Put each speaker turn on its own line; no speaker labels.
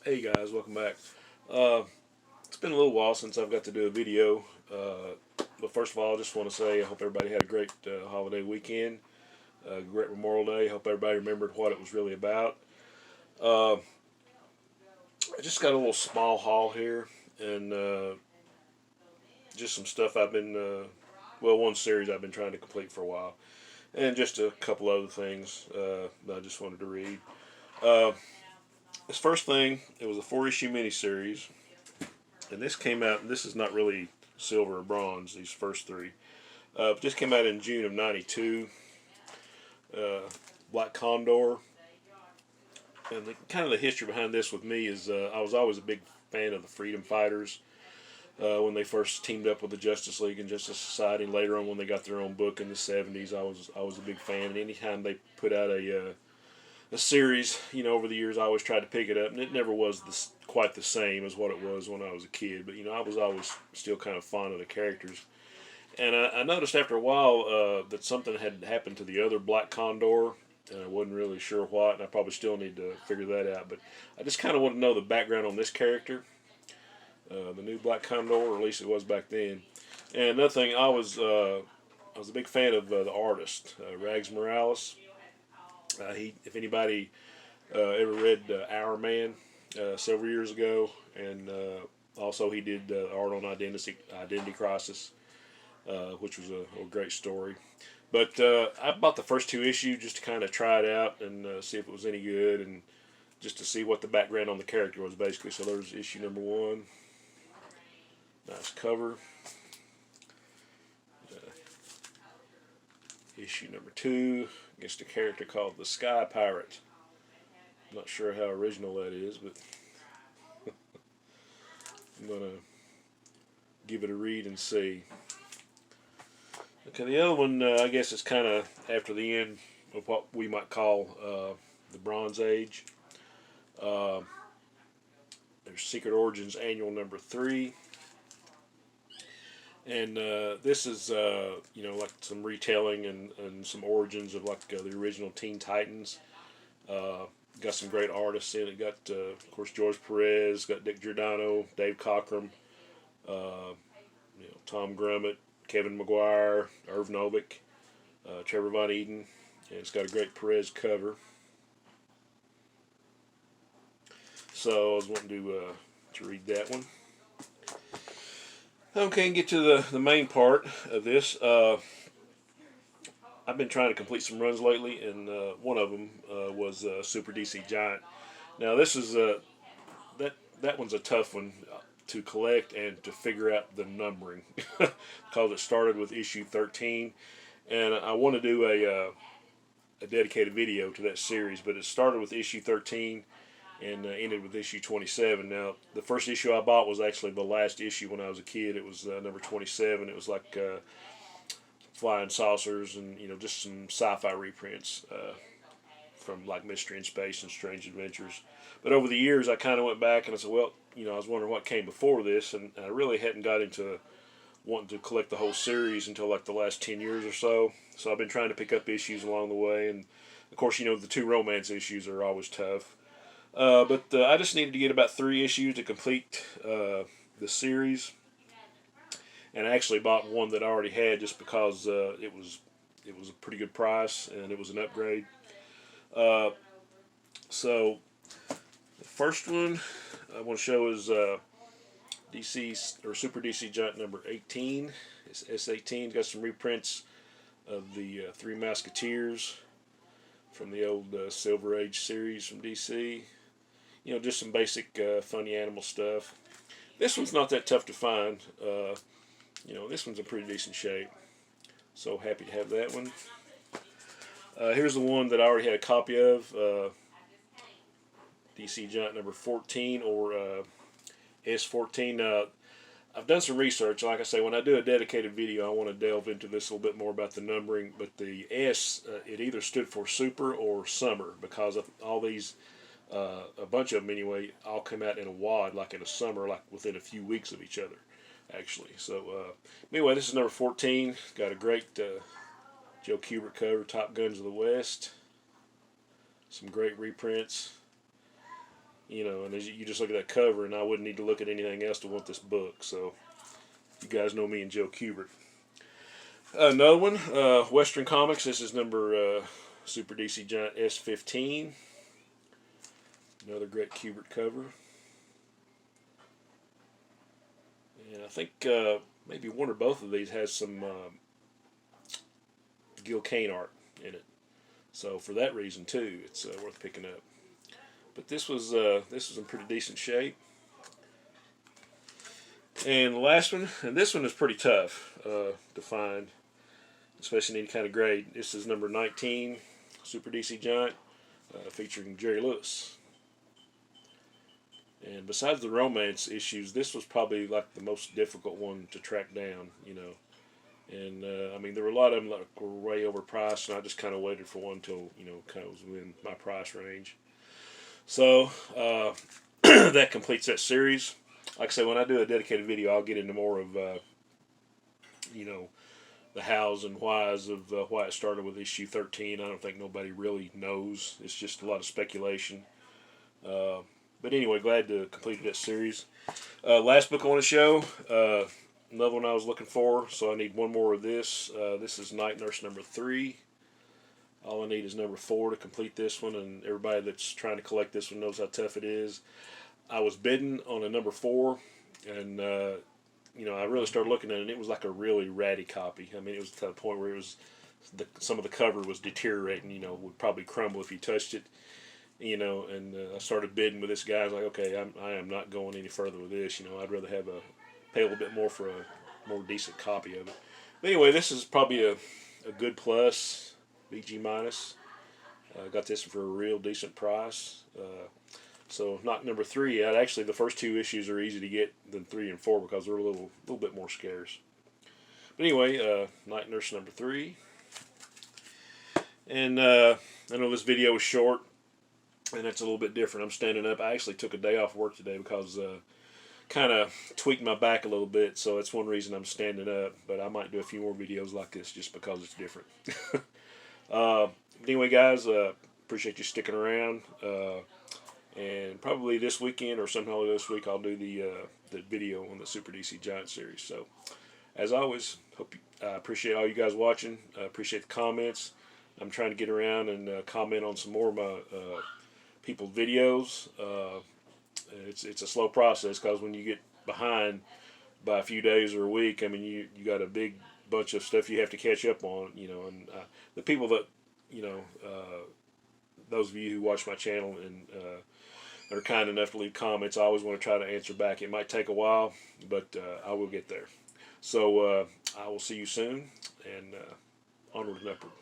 Hey guys, welcome back. Uh, it's been a little while since I've got to do a video. But first of all, I just want to say I hope everybody had a great holiday weekend, great Memorial Day. Hope everybody remembered what it was really about. Uh, I just got a little small haul here and just some stuff I've been, one series I've been trying to complete for a while, and just a couple other things that I just wanted to read. Uh, this first thing, it was a four-issue miniseries, and this came out. And this is not really silver or bronze. These first three, just came out in June of '92. Uh, Black Condor, and kind of the history behind this with me is I was always a big fan of the Freedom Fighters when they first teamed up with the Justice League and Justice Society. And later on, when they got their own book in the '70s, I was a big fan. And anytime they put out a series, over the years, I always tried to pick it up, and it never was quite the same as what it was when I was a kid. But I was always still kind of fond of the characters. And I noticed after a while that something had happened to the other Black Condor, and I wasn't really sure what, and I probably still need to figure that out. But I just kind of want to know the background on this character, the new Black Condor, or at least it was back then. And another thing, I was a big fan of the artist, Rags Morales. If anybody ever read Our Man several years ago, and also he did art on Identity Crisis, which was a great story. But I bought the first two issues just to kind of try it out and see if it was any good, and just to see what the background on the character was, basically. So there's issue number one. Nice cover. Issue number two against a character called the Sky Pirate. I'm not sure how original that is, but I'm going to give it a read and see. Okay, the other one, I guess, is kind of after the end of what we might call the Bronze Age. There's Secret Origins Annual number 3. And this is, like some retelling and some origins of like the original Teen Titans. Got some great artists in it. Got, of course, George Perez. Got Dick Giordano, Dave Cockrum, Tom Grummett, Kevin McGuire, Irv Novick, Trevor Von Eden. And it's got a great Perez cover. So I was wanting to read that one. Okay, and get to the main part of this. I've been trying to complete some runs lately, and one of them was Super DC Giant. Now this is that one's a tough one to collect and to figure out the numbering because it started with issue 13, and I want to do a dedicated video to that series, but it started with issue 13 and ended with issue 27. Now, the first issue I bought was actually the last issue when I was a kid. It was number 27. It was like flying saucers and just some sci-fi reprints from like Mystery in Space and Strange Adventures. But over the years, I kind of went back and I said, well, I was wondering what came before this, and I really hadn't got into wanting to collect the whole series until like the last 10 years or so. So I've been trying to pick up issues along the way, and of course, the two romance issues are always tough. But I just needed to get about 3 issues to complete the series, and I actually bought one that I already had just because it was a pretty good price and it was an upgrade. So the first one I want to show is DC or Super DC Giant number 18. It's S18. It's got some reprints of the Three Musketeers from the old Silver Age series from DC. Just some basic funny animal stuff. This one's not that tough to find. This one's in pretty decent shape. So happy to have that one. Here's the one that I already had a copy of. DC Giant number 14, or S14. I've done some research. Like I say, when I do a dedicated video, I want to delve into this a little bit more about the numbering. But the S, it either stood for Super or Summer, because of all these, a bunch of them anyway, all come out in a wad, like in a summer, like within a few weeks of each other, actually. So anyway, this is number 14. Got a great Joe Kubert cover, Top Guns of the West. Some great reprints. You know, and you just look at that cover, and I wouldn't need to look at anything else to want this book. So you guys know me and Joe Kubert. Another one, Western Comics. This is number Super DC Giant S15. Another great Kubert cover. And I think maybe one or both of these has some Gil Kane art in it. So for that reason too, it's worth picking up. But this was in pretty decent shape. And the last one, and this one is pretty tough to find, especially in any kind of grade. This is number 19, Super DC Giant, featuring Jerry Lewis. And besides the romance issues, this was probably like the most difficult one to track down, you know. And I mean, there were a lot of them that were way overpriced, and I just kind of waited for one until, you know, kind of was within my price range. So that completes that series. Like I say, when I do a dedicated video, I'll get into more of, you know, the hows and whys of why it started with issue 13. I don't think nobody really knows. It's just a lot of speculation. But anyway, glad to complete that series. Last book I want to show, another one I was looking for, so I need one more of this. This is Night Nurse number 3. All I need is number 4 to complete this one, and everybody that's trying to collect this one knows how tough it is. I was bidding on a number 4, and you know, I really started looking at it, and it was like a really ratty copy. I mean, it was to the point where it was some of the cover was deteriorating. You know, would probably crumble if you touched it. You know, and I started bidding with this guy. I was like, okay, I am not going any further with this. You know, I'd rather pay a little bit more for a more decent copy of it. But anyway, this is probably a good plus, BG minus. Got this for a real decent price. So not number 3 yet. Actually, the first 2 issues are easy to get than 3 and 4 because they're a little bit more scarce. But anyway, Night Nurse number 3. And I know this video was short, and it's a little bit different. I'm standing up. I actually took a day off work today because kind of tweaked my back a little bit, so that's one reason I'm standing up. But I might do a few more videos like this just because it's different. Anyway, guys, appreciate you sticking around. And probably this weekend or somehow this week I'll do the video on the Super DC Giant series. So, as always, I appreciate all you guys watching. I appreciate the comments. I'm trying to get around and comment on some more of my people's videos. It's a slow process because when you get behind by a few days or a week, I mean, you got a big bunch of stuff you have to catch up on, you know. And the people that, you know, those of you who watch my channel and are kind enough to leave comments, I always want to try to answer back. It might take a while, but I will get there. So I will see you soon, and onward and upward.